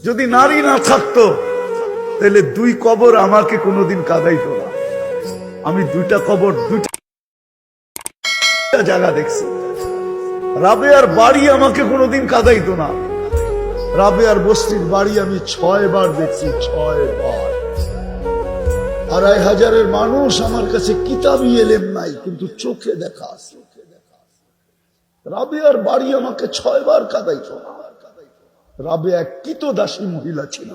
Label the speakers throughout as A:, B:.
A: যদি নারী না থাকতো তাহলে দুই কবর আমাকে কোনোদিন কাঁদাইতো না। আমি দুইটা কবর, দুইটা জায়গা দেখছি। রাবেয়ার বাড়ি আমাকে কোনোদিন কাঁদাইতো না। রাবেয়ার বস্তির বাড়ি আমি 6 বার দেখছি, 6 বার। 2500 মানুষ আমার কাছে কিতাবি এলেম নাই, কিন্তু চোখে দেখা আছে। রাবেয়ার বাড়ি আমাকে 6 বার কাঁদাইতো না। রাবেয়া কৃতদাসী মহিলা ছিল,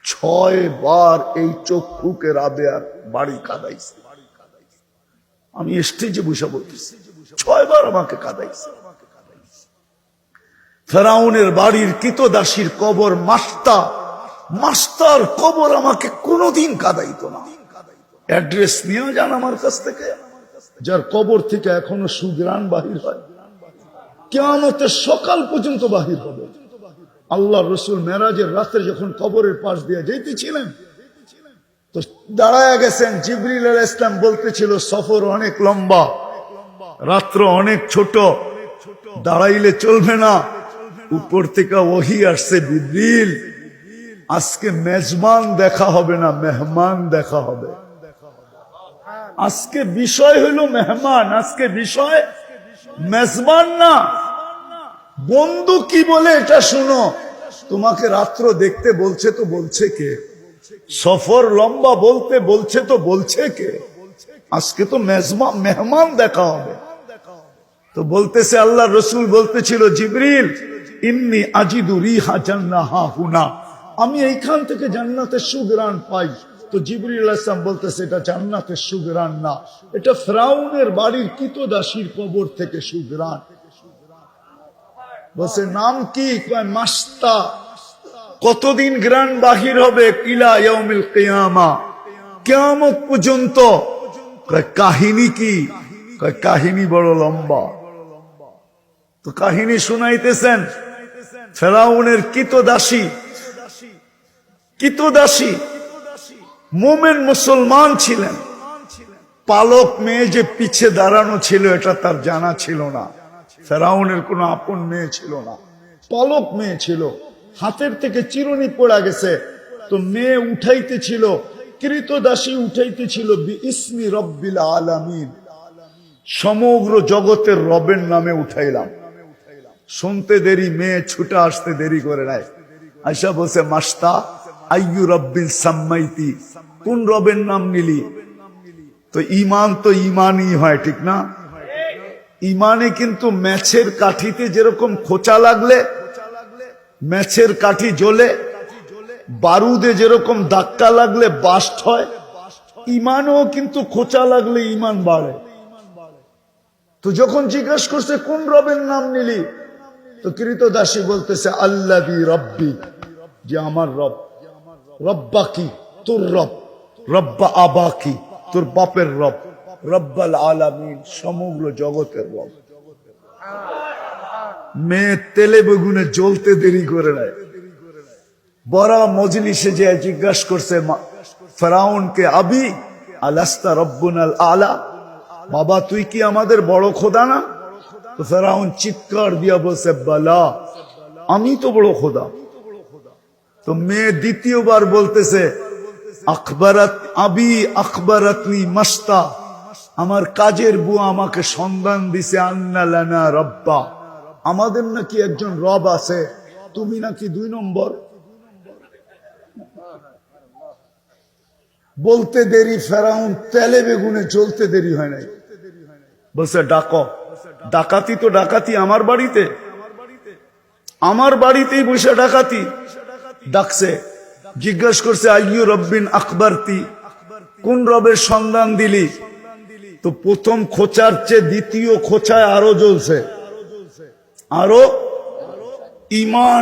A: 6 বার এই চক্ষুকে রাবেয়ার বাড়ি কাঁদাইছে। আমি স্টেজে বসে বলতেছি, 6 বার আমাকে কাঁদাইছে। ফেরাউনের বাড়ির কৃতদাসীর কবর মাস্টার কবর আমাকে কোনোদিন কাঁদাইতো না। অ্যাড্রেস নিয়ে যান আমার কাছ থেকে, যার কবর থেকে এখনো সুঘ্রাণ বাহির হয়, কিয়ামতের সকাল পর্যন্ত বাহির হবে। আল্লাহ রসুল মেরাজের রাতে যখন কবরের পাশ দিয়ে যেতেছিলেন তো দাঁড়ায় গেছেন। জিবরিল আলাইহিস সালাম বলতেছিল, সফর অনেক লম্বা, রাত্র অনেক ছোট, দাঁড়াইলে চলবে না। উপর থেকে ওহী আসছে, জিবরিল আজকে মেজবান দেখা হবে না, মেহমান দেখা হবে। আজকে বিষয় হলো মেহমান, আজকে বিষয় মেজবান না। বন্ধু কি বলে এটা শুনো। তোমাকে রাত্র দেখতে বলছে তো বলছে কে? সফর লম্বা বলতে বলছে তো বলছে কে? আজকে তো মেহমান দেখা হবে। তো বলতেছে, আল্লাহ রসুল বলতেছিল, জিবরিল ইন্নী আজিদু রিহা জান্নাহা হুনা, আমি এইখান থেকে জান্নাতের সুঘ্রাণ পাই। তো জিবরিল আলাইহিস সালাম বলতেছে, এটা জান্নাতের সুঘ্রাণ না, এটা ফিরআউনের বাড়ির কৃতদাসীর কবর থেকে সুঘ্রাণ। বলছে নাম কি? কয় মাস্তা। কতদিন গ্রান বাহির হবে? ইলা ইয়াউমিল কিয়ামা, কিয়ামত পর্যন্ত। কয় কাহিনী কি? কয় কাহিনী বড় লম্বা। তো কাহিনী শুনাইতেছেন, ফেরাউনের কৃতদাসী মুমিন মুসলমান ছিলেন। পালক মেয়ে যে পিছে দাঁড়ানো ছিল এটা তার জানা ছিল না। ফেরাউনের কোনো আপন মেয়ে ছিল না, পালক মেয়ে ছিল। হাতের থেকে চিরুনি পড়া গেছে, তো মেয়ে উঠাইতেছিল, কৃতদাসী উঠাইতেছিল বিইসমি রব্বিল আলামিন, সমগ্র জগতের রবের নামে উঠাইলাম। শুনতে দেরি, মেয়ে ছুটে আসতে দেরি করে নাই। আয়সা বলছে, মাস্তা আইয়ু রব্বিল সাম্মাইতি, কোন রবের নাম নিলি? তো ঈমান তো ঈমানই হয়, ঠিক না? ঈমানে কিন্তু ম্যাচের কাঠিতে যেরকম খোঁচা লাগলে ম্যাচের কাঠি জ্বলে, বারুদে যেরকম ধাক্কা লাগলে বাস্ট হয়, ঈমানেও কিন্তু খোঁচা লাগলে ঈমান বাড়ে। তো যখন জিজ্ঞাসা করছে কোন রবের নাম নিলি, তো কৃতদাসী বলতেছে আল্লাযী রব্বি, যে আমার রব। রব্বা কি? তোর রব। রব্বা আবা কি? তোর বাপের রব। রব্বাল আলামিন, সমগ্র জগতের রব। মেয়ে তেলে বেগুনে জ্বলতে দেরি করে নাই। বড় মজলিসে যে জিজ্ঞাসা করছে ফেরাউনকে, আবি আলাস্তা রব্বুনাল আলা, বাবা তুই কি আমাদের বড় খোদা না? তো ফেরাউন চিৎকার দিয়া বলছে, বালা, আমি তো বড় খোদা। তো মেয়ে দ্বিতীয়বার বলতেছে, আখবারাত আবি আখবারাতনি মাস্তা, আমার কাজের বুয়া আমাকে সন্ধান দিছে, আন্না লানা রব্বা, আমাদের নাকি একজন রব আছে, তুমি নাকি 2 নম্বর। বলতে দেরি, ফেরাউন তেলে বেগুনে জ্বলতে দেরি হয় নাই। বলছে ডাকো। ডাকাতি তো ডাকাতি আমার বাড়িতে, আমার বাড়িতেই বসে ডাকাতি। ডাকছে, জিজ্ঞাসা করছে আইয়ু রব্বিন আখবারতি, কোন রবের সন্ধান দিলি? তো প্রথম খোঁচার চেয়ে দ্বিতীয় খোঁচায় আরো জ্বলছে, আরো ঈমান।